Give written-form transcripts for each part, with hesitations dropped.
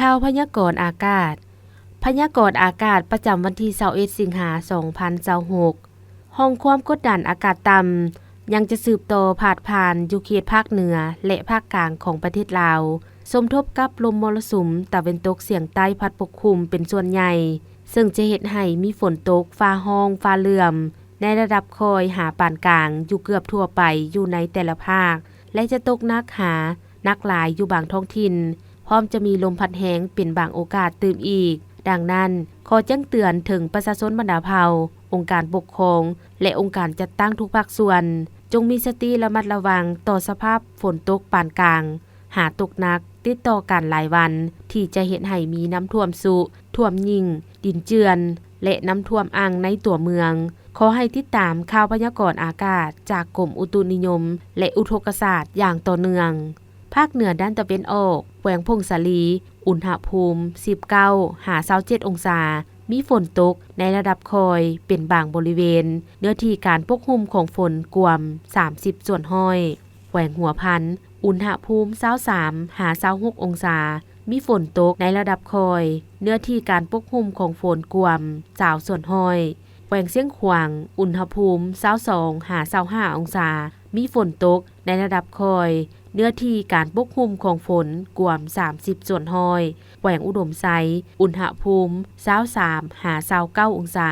ข่าวพยากรณ์อากาศพยากรณ์อากาศประจำวันที่21สิงหาคม2026ห้องความกดดันอากาศต่ำยังจะสืบต่อพาดผ่านอยู่เขตภาคเหนือและภาคกลางของประเทศลาวสมทบกับลมมรสุมตะวันตกเฉียงใต้พัดปกคลุมเป็นส่วนใหญ่ซึ่งจะเฮ็ดให้มีฝนตกฟ้าห้องฟ้าเหลื่อมในระดับคอยหาปานกลางอยู่เกือบทั่วไปอยู่ในแต่ละภาคและจะตกหนักหานักหลายอยู่บางท้องถิ่นพร้อมจะมีลมพัดแรงเป็นบางโอกาสตื่มอีกดังนั้นขอแจ้งเตือนถึงประชาชนบรรดาเผ่าองค์การปกครองและองค์การจัดตั้งทุกภาคส่วนจงมีสติระมัดระวังต่อสภาพฝนตกปานกลางหาตกหนักติดต่อกันหลายวันที่จะเฮ็ดให้มีน้ำท่วมสุท่วมยิ่งดินเจือนและน้ำท่วมอ่างในตัวเมืองขอให้ติดตามข่าวพยากรณ์อากาศจากกรมอุตุนิยมและอุทกศาสตร์อย่างต่อเนื่องภาคเหนือด้านตะวันออกแขวงพงสาลีอุณหภูมิ19 27 องศามีฝนตกในระดับคอยเป็นบางบริเวณเนื้อที่การปกคลุมของฝนกวม30ส่วนห้อยแขวงหัวพันอุณหภูมิ23 26 องศามีฝนตกในระดับคอยเนื้อที่การปกคลุมของฝนกวม20ส่วนห้อยแขวงเสียงขวางอุณหภูมิ22 25 องศามีฝนตกในระดับคอยเนื้อที่การปกคลุมของฝนกวม30ส่วนห้อยแขวงอุดมไซอุณหภูมิ23-29 องศา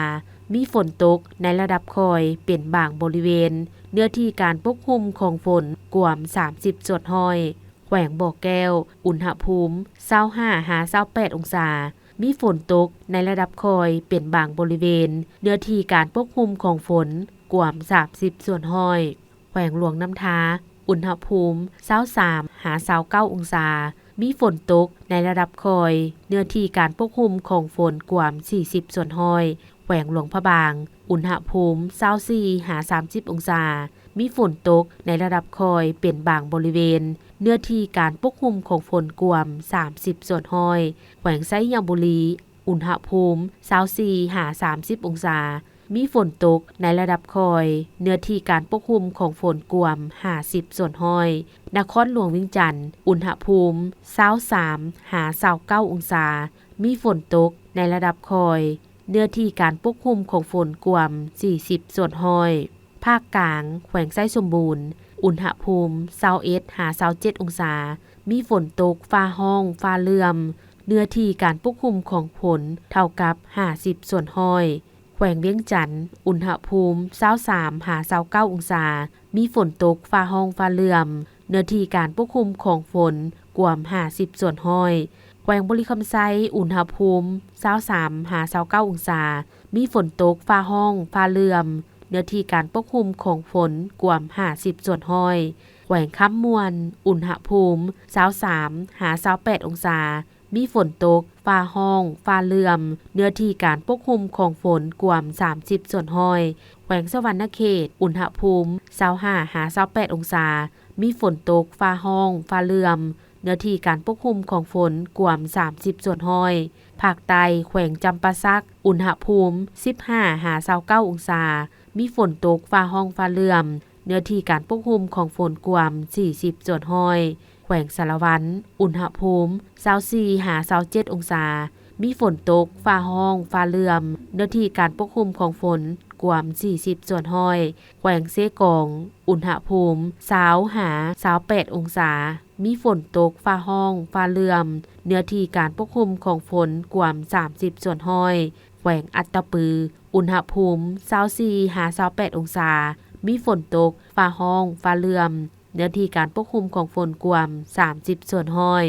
มีฝนตกในระดับคอยเป็นบางบริเวณเนื้อที่การปกคลุมของฝนกวม30ส่วนห้อยแขวงบ่อแก้วอุณหภูมิ25-28 องศามีฝนตกในระดับคอยเป็นบางบริเวณเนื้อที่การปกคลุมของฝนกวม30ส่วนห้อยแขวงหลวงน้ำทาอุณหภูมิ23-29 องศามีฝนตกในระดับคอยเนื้อที่การปกคลุมของฝนกว่า40ส่วนห้อยแขวงหลวงพระบางอุณหภูมิ24-30 องศามีฝนตกในระดับคอยเป็นบางบริเวณเนื้อที่การปกคลุมของฝนกว่า30ส่วนห้อยแขวงไซยบุรีอุณหภูมิ24-30 องศามีฝนตกในระดับคอยเนื้อที่การปกคลุมของฝนกวม50ส่วนห้อยนครหลวงวิงจันทน์อุณหภูมิ23-29 องศามีฝนตกในระดับคอยเนื้อที่การปกคลุมของฝนกวม40ส่วนห้อยภาคกลางแขวงไส้สมบูรณ์อุณหภูมิ21-27 องศามีฝนตกฟ้าห้องฟ้าเหลื่อมเนื้อที่การปกคลุมของฝนเท่ากับ50ส่วนห้อยแขวงเวียงจันทน์อุณหภูมิ23-29 องศามีฝนตกฟ้าห้องฟ้าเหลื่อมเนื้อที่การปกคลุมของฝนกว่า50ส่วนห้อยแขวงบริคำไซอุณหภูมิ23-29 องศามีฝนตกฟ้าห้องฟ้าเหลื่อมเนื้อที่การปกคลุมของฝนกว่า50ส่วนห้อยแขวงค้ำมวลอุณหภูมิ23-28 องศามีฝนตกฟ้าห้องฟ้าเหลื่อมเนื้อที่การปกคลุมของฝนกว่า30ส่วนห้อยแขวงสวรรณเขตอุณหภูมิ25-28 องศามีฝนตกฟ้าห้องฟ้าเหลื่อมเนื้อที่การปกคลุมของฝนกว่า30ส่วนห้อยภาคใต้แขวงจำปาสักอุณหภูมิ15-29 องศามีฝนตกฟ้าห้องฟ้าเหลื่อมเนื้อที่การปกคลุมของฝนกว่า40ส่วนห้อยแขวงสารวันอุณหภูมิ24-27 องศามีฝนตกฟ้าห้องฟ้าเหลื่อมเนื้อที่การปกคลุมของฝนกว่า40ส่วนห้อยแขวงเซกองอุณหภูมิ20-28 องศามีฝนตกฟ้าห้องฟ้าเหลื่อมเนื้อที่การปกคลุมของฝนกว่า30ส่วนห้อยแขวงอัตตปืออุณหภูมิ24-28 องศามีฝนตกฟ้าห้องฟ้าเหลื่อมเนื้อที่การปกคลุมของฝนกว่า30ส่วนห้อย